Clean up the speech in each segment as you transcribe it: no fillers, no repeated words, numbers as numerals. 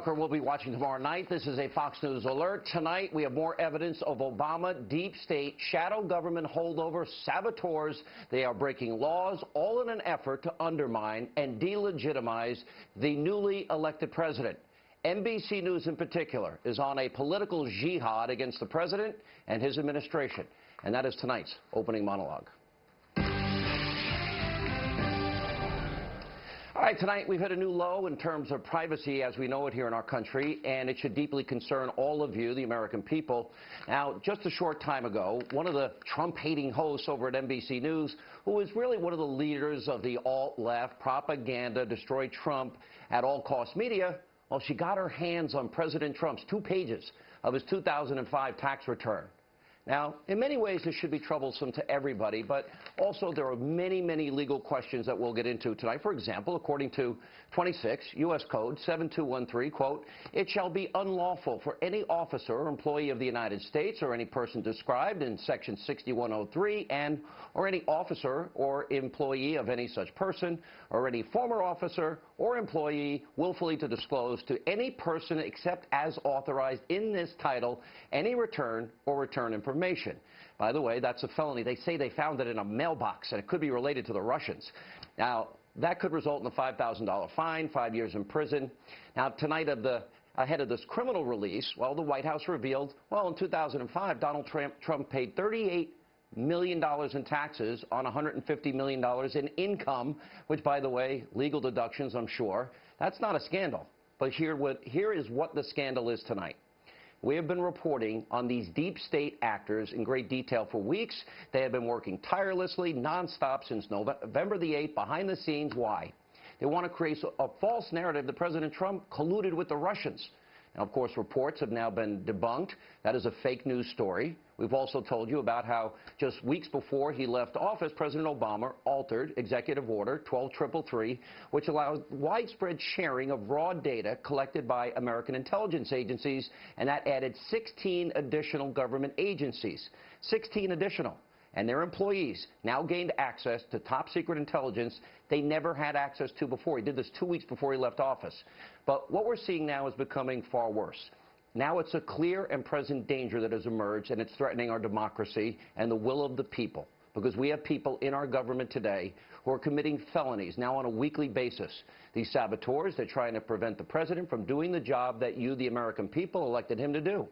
Tucker will be watching tomorrow night. This is a Fox News alert. Tonight, we have more evidence of Obama, deep state, shadow government holdover, saboteurs. They are breaking laws, all in an effort to undermine and delegitimize the newly elected president. NBC News in particular is on a political jihad against the president and his administration. And that is tonight's opening monologue. All right, tonight we've hit a new low in terms of privacy as we know it here in our country, and it should deeply concern all of you, the American people. Now, just a short time ago, one of the Trump-hating hosts over at NBC News, who is really one of the leaders of the alt-left propaganda, destroy Trump at all cost media, well, she got her hands on President Trump's 2 pages of his 2005 tax return. Now, in many ways, this should be troublesome to everybody, but also there are many, many legal questions that we'll get into tonight. For example, according to 26 U.S. Code 7213, quote, it shall be unlawful for any officer or employee of the United States or any person described in Section 6103 and or any officer or employee of any such person or any former officer or employee willfully to disclose to any person except as authorized in this title any return or return information. By the way, that's a felony. They say they found it in a mailbox, and it could be related to the Russians. Now, that could result in a $5,000 fine, 5 years in prison. Now, tonight, ahead of this criminal release, well, the White House revealed, well, in 2005, Donald Trump paid $38 million in taxes on $150 million in income, which, by the way, legal deductions, I'm sure. That's not a scandal. But here is what the scandal is tonight. We have been reporting on these deep state actors in great detail for weeks. They have been working tirelessly, nonstop since November the 8th, behind the scenes. Why? They want to create a false narrative that President Trump colluded with the Russians. Now, of course, reports have now been debunked. That is a fake news story. We've also told you about how just weeks before he left office, President Obama altered Executive Order 12333, which allows widespread sharing of raw data collected by American intelligence agencies, and that added 16 additional government agencies. 16 additional. And their employees now gained access to top secret intelligence they never had access to before. He did this 2 weeks before he left office. But what we're seeing now is becoming far worse. Now it's a clear and present danger that has emerged, and it's threatening our democracy and the will of the people. Because we have people in our government today who are committing felonies now on a weekly basis. These saboteurs, they're trying to prevent the president from doing the job that you, the American people, elected him to do.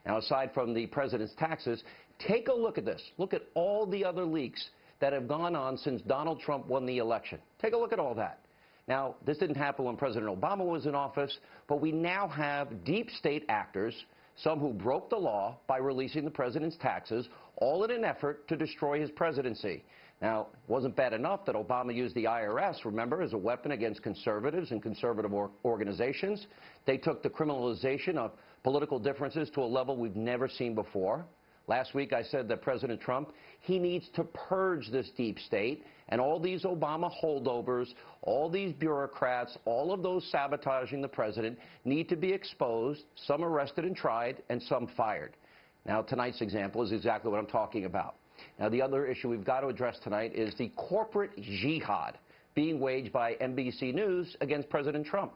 Now, aside from the president's taxes, take a look at this. Look at all the other leaks that have gone on since Donald Trump won the election. Take a look at all that. Now, this didn't happen when President Obama was in office, but we now have deep state actors, some who broke the law by releasing the president's taxes, all in an effort to destroy his presidency. Now, it wasn't bad enough that Obama used the IRS, remember, as a weapon against conservatives and conservative organizations. They took the criminalization of political differences to a level we've never seen before. Last week I said that President Trump, he needs to purge this deep state, and all these Obama holdovers, all these bureaucrats, all of those sabotaging the president need to be exposed, some arrested and tried, and some fired. Now, tonight's example is exactly what I'm talking about. Now, the other issue we've got to address tonight is the corporate jihad being waged by NBC News against President Trump.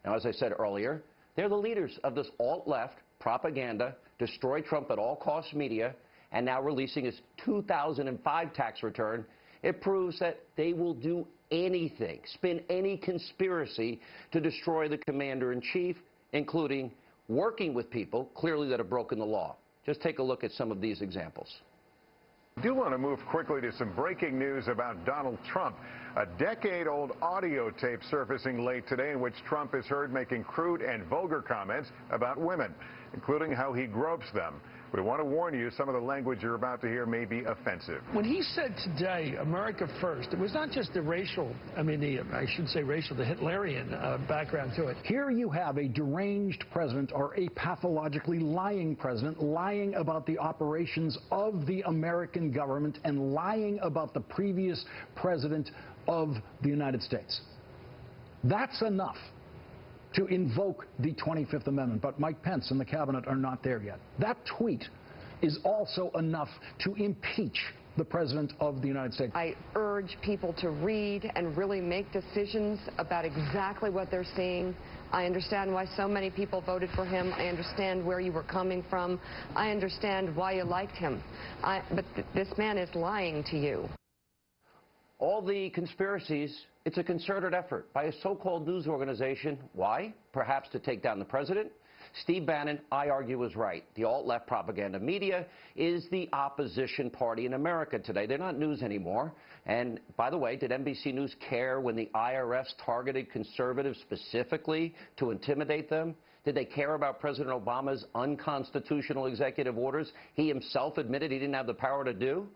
Now, as I said earlier, they're the leaders of this alt-left propaganda, destroy Trump at all costs media, and now releasing his 2005 tax return. It proves that they will do anything, spin any conspiracy to destroy the commander-in-chief, including working with people clearly that have broken the law. Just take a look at some of these examples. I do want to move quickly to some breaking news about Donald Trump. A decade-old audio tape surfacing late today in which Trump is heard making crude and vulgar comments about women, including how he gropes them. We want to warn you, some of the language you're about to hear may be offensive. When he said today, America first, it was not just the racial, I should say racial, the Hitlerian background to it. Here you have a deranged president or a pathologically lying president lying about the operations of the American government and lying about the previous president of the United States. That's enough to invoke the 25th Amendment, but Mike Pence and the cabinet are not there yet. That tweet is also enough to impeach the President of the United States. I urge people to read and really make decisions about exactly what they're seeing. I understand why so many people voted for him. I understand where you were coming from. I understand why you liked him. But this man is lying to you. All the conspiracies, it's a concerted effort by a so-called news organization. Why? Perhaps to take down the president. Steve Bannon, I argue, was right. The alt-left propaganda media is the opposition party in America today. They're not news anymore. And by the way, did NBC News care when the IRS targeted conservatives specifically to intimidate them? Did they care about President Obama's unconstitutional executive orders he himself admitted he didn't have the power to do?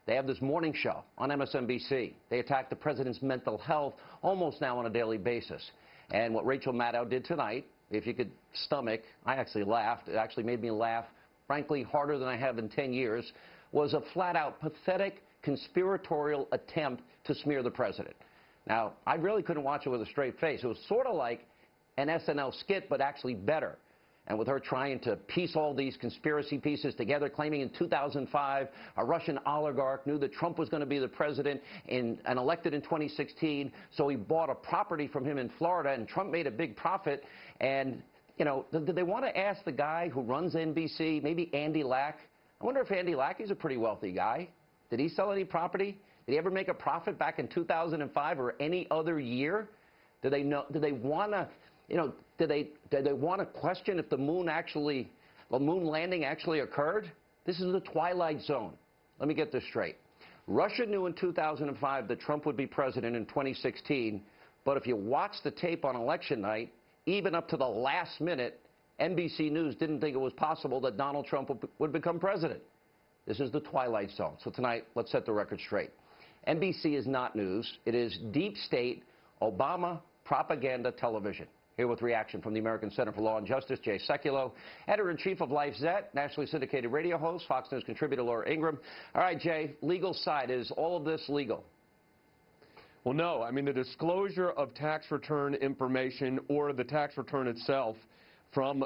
They have this morning show on MSNBC. They attack the president's mental health almost now on a daily basis. And what Rachel Maddow did tonight, if you could stomach, I actually laughed. It actually made me laugh, frankly, harder than I have in 10 years, was a flat-out pathetic conspiratorial attempt to smear the president. Now, I really couldn't watch it with a straight face. It was sort of like an SNL skit, but actually better. And with her trying to piece all these conspiracy pieces together, claiming in 2005 a Russian oligarch knew that Trump was going to be the president and elected in 2016, so he bought a property from him in Florida, and Trump made a big profit. And, you know, did they want to ask the guy who runs NBC, maybe Andy Lack? I wonder if Andy Lack is a pretty wealthy guy. Did he sell any property? Did he ever make a profit back in 2005 or any other year? Do they want to, you know, did they want to question if the moon landing actually occurred? This is the twilight zone. Let me get this straight. Russia knew in 2005 that Trump would be president in 2016, but if you watch the tape on election night, even up to the last minute, NBC News didn't think it was possible that Donald Trump would become president. This is the twilight zone. So tonight, let's set the record straight. NBC is not news. It is deep state Obama propaganda television. Here with reaction from the American Center for Law and Justice, Jay Sekulow, editor-in-chief of Life Zet, nationally syndicated radio host, Fox News contributor Laura Ingraham. All right, Jay, legal side, is all of this legal? Well, no. I mean, the disclosure of tax return information or the tax return itself from,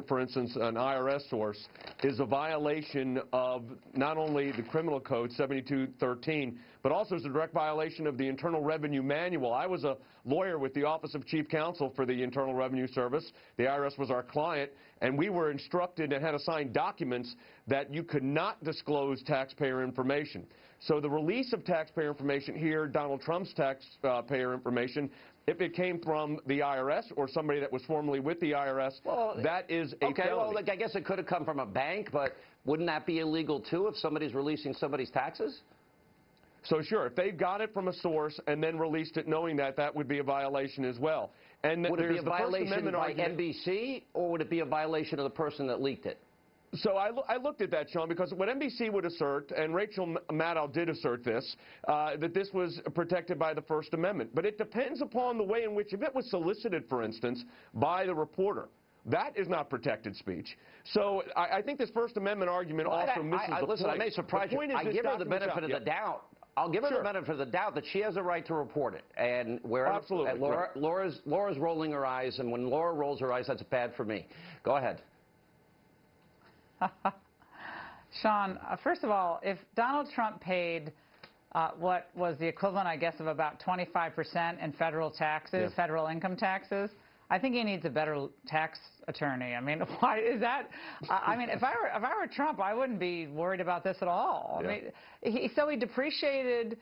for instance, an IRS source is a violation of not only the criminal code 7213, but also is a direct violation of the Internal Revenue Manual. I was a lawyer with the Office of Chief Counsel for the Internal Revenue Service. The IRS was our client, and we were instructed and had to sign documents that you could not disclose taxpayer information. So the release of taxpayer information here, Donald Trump's taxpayer information, if it came from the IRS or somebody that was formerly with the IRS, well, that is a felony. Well, I guess it could have come from a bank, but wouldn't that be illegal, too, if somebody's releasing somebody's taxes? So, sure, if they got it from a source and then released it knowing that, that would be a violation as well. And would it be a violation by NBC, or would it be a violation of the person that leaked it? So I looked at that, Sean, because what NBC would assert, and Rachel Maddow did assert this, that this was protected by the First Amendment. But it depends upon the way in which, if it was solicited, for instance, by the reporter, that is not protected speech. So I think this First Amendment argument also misses the point. Listen, I may surprise you. I give her the benefit of the doubt. I'll give her the benefit of the doubt that she has a right to report it. And wherever Laura's rolling her eyes, and when Laura rolls her eyes, that's bad for me. Go ahead. Sean, first of all, if Donald Trump paid what was the equivalent, I guess, of about 25% in federal taxes, federal income taxes, I think he needs a better tax attorney. I mean, why is that? I mean, if I were Trump, I wouldn't be worried about this at all. I mean, so he depreciated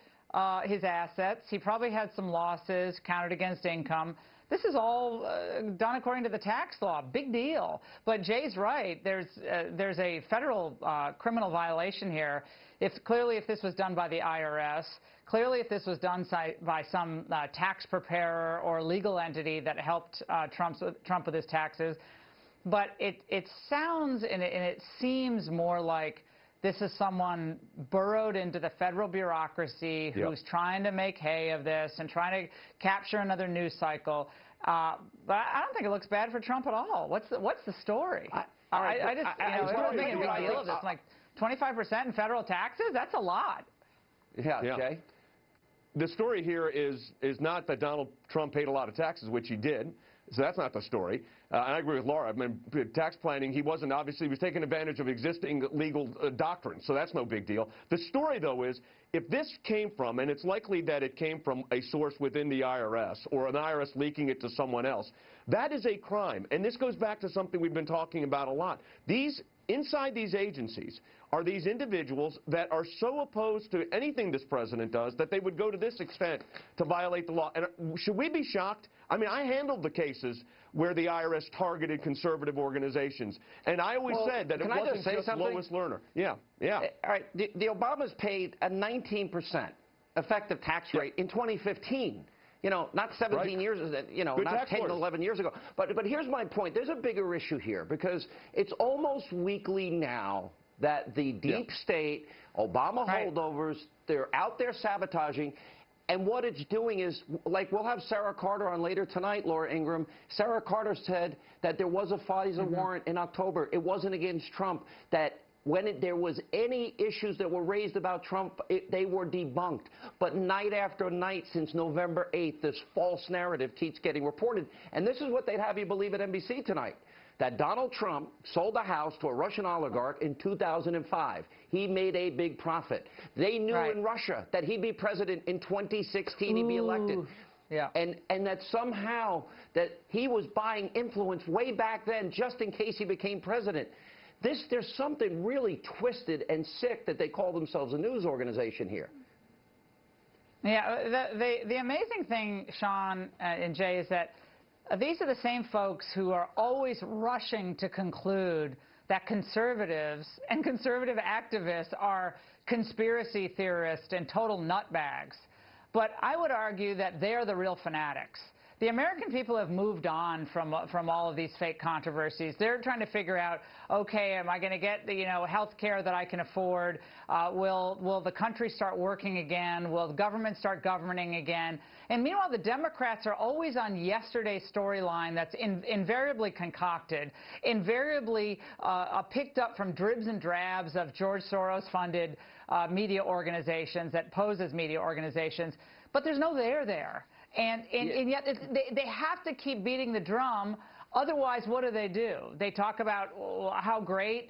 his assets. He probably had some losses counted against income. This is all done according to the tax law. Big deal. But Jay's right. There's a federal criminal violation here. Clearly, if this was done by the IRS, clearly if this was done by some tax preparer or legal entity that helped Trump with his taxes. But it sounds and it seems more like this is someone burrowed into the federal bureaucracy who's trying to make hay of this and trying to capture another news cycle. But I don't think it looks bad for Trump at all. What's the story? I don't think it's a big deal of this. Like 25% in federal taxes? That's a lot. Yeah, Jay? The story here is not that Donald Trump paid a lot of taxes, which he did. So that's not the story. And I agree with Laura. I mean, tax planning, he was taking advantage of existing legal doctrine, so that's no big deal. The story, though, is if this came from, and it's likely that it came from a source within the IRS or an IRS leaking it to someone else, that is a crime. And this goes back to something we've been talking about a lot. Inside these agencies are these individuals that are so opposed to anything this president does that they would go to this extent to violate the law. And should we be shocked? I mean, I handled the cases where the IRS targeted conservative organizations, and I always said that it wasn't just Lois Lerner. Yeah, yeah. All right, the Obamas paid a 19% effective tax rate in 2015. You know, not 17 years, you know, not 10, 11 years ago. But here's my point. There's a bigger issue here because it's almost weekly now that the deep state, Obama holdovers, they're out there sabotaging. And what it's doing is, like, we'll have Sarah Carter on later tonight, Laura Ingraham. Sarah Carter said that there was a FISA warrant in October. It wasn't against Trump. That when there was any issues that were raised about Trump, they were debunked. But night after night since November 8th, this false narrative keeps getting reported. And this is what they'd have you believe at NBC tonight, that Donald Trump sold the house to a Russian oligarch in 2005. He made a big profit. They knew in Russia that he'd be president in 2016, he'd be elected. Yeah. And that somehow that he was buying influence way back then just in case he became president. There's something really twisted and sick that they call themselves a news organization here. Yeah, the amazing thing, Sean and Jay, is that these are the same folks who are always rushing to conclude that conservatives and conservative activists are conspiracy theorists and total nutbags. But I would argue that they're the real fanatics. The American people have moved on from all of these fake controversies. They're trying to figure out, okay, am I going to get the health care that I can afford? Will the country start working again? Will the government start governing again? And meanwhile, the Democrats are always on yesterday's storyline that's invariably concocted, invariably picked up from dribs and drabs of George Soros-funded media organizations that pose as media organizations. But there's no there. And yet they have to keep beating the drum. Otherwise, what do? They talk about how great,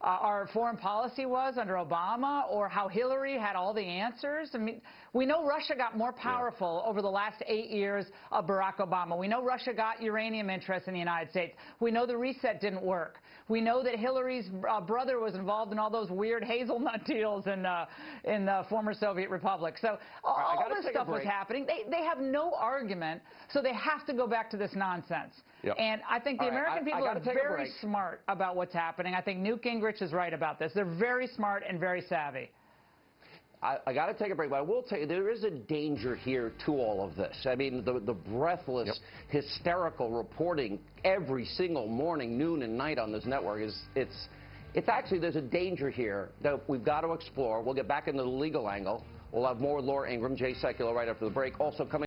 our foreign policy was under Obama, or how Hillary had all the answers. I mean, we know Russia got more powerful over the last 8 years of Barack Obama. We know Russia got uranium interests in the United States. We know the reset didn't work. We know that Hillary's brother was involved in all those weird hazelnut deals in the former Soviet republic. So all this stuff was happening. They have no argument, so they have to go back to this nonsense. Yep. And I think the American people are very smart about what's happening. I think Newt Gingrich is right about this. They're very smart and very savvy. I got to take a break, but I will tell you there is a danger here to all of this. I mean, the breathless, hysterical reporting every single morning, noon, and night on this network it's actually, there's a danger here that we've got to explore. We'll get back into the legal angle. We'll have more with Laura Ingraham, Jay Sekulow right after the break. Also coming.